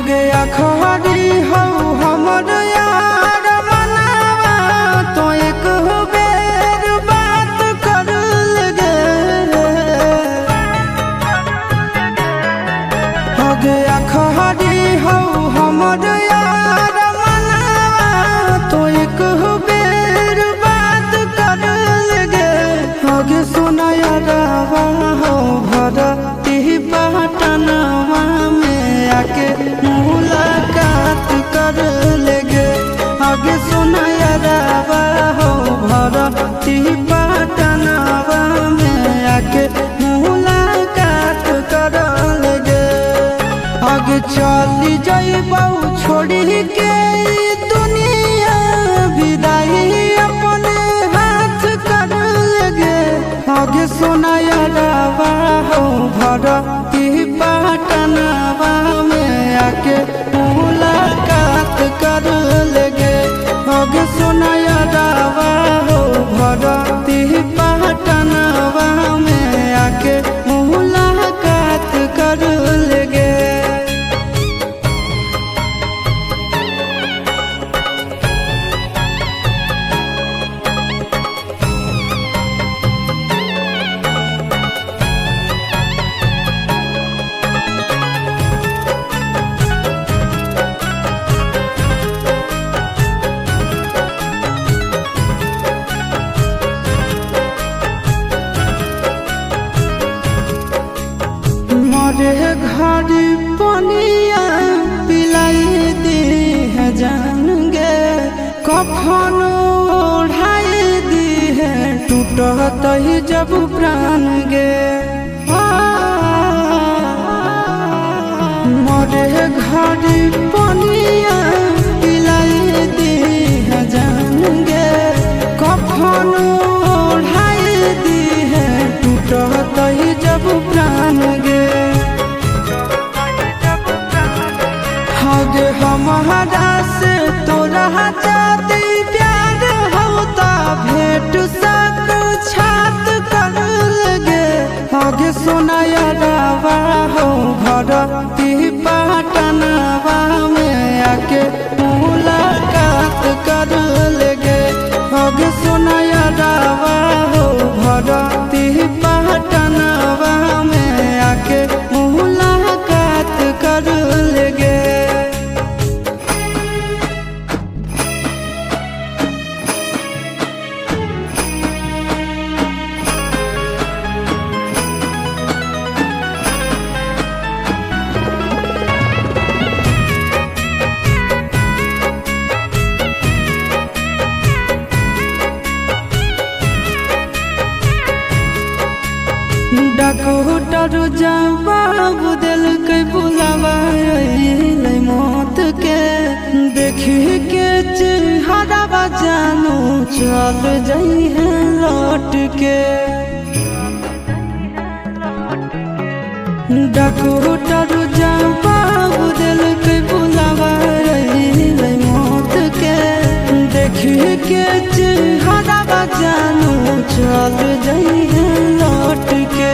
गया खरी हो हमर यार मनावा तो एक बेर बात कर लगे। हो गया खरी हो हमर यार मनावा तो एक बेर बात कर लगे। हो गे सोना यारवा हो भरती पटनवा में आके मुलाकात कर लेगे। आगे सुना यारवा हो भरती पटनवा में आके मुलाकात कर लेगे। आगे चली जाइबौ छोड़ी के दुनिया विदाई अपने हाथ कर लेगे। आगे सुना यारवा हो भरती पटनवा में आके मुलाकात कर लेगे। आगे सुना यारवा हो भरती पटनवा में आके मुलाकात कर लेगे। मरे घड़ी पनिया पिलाई दी है जान गे। कफन ओढ़ाई दी है टूटत ही जब प्राण गे। मरे घड़ी पनिया पिलाई दी है जान गे। कफन ओढ़ाई दी है टूटत ही जब प्राण गे। गे हमारा से तोरा जाती प्यार होता भेंट साक्षात कर लगे। आगे सोना यारवा हो भरती पटनवा में आके मुलाकात कर लेगे। आगे सोना यारवा हो भरती पटनवा में आके मुलाकात कर लेगे। डॉक्टर जवाब दिल के बुलावा मौत के। देखी के चेहरा जानू चल जाई है लौट के। डॉक्टर जवाब दिल के बुलावा मौत के। देखी के चेहरा जानू चल जाई है लौट के।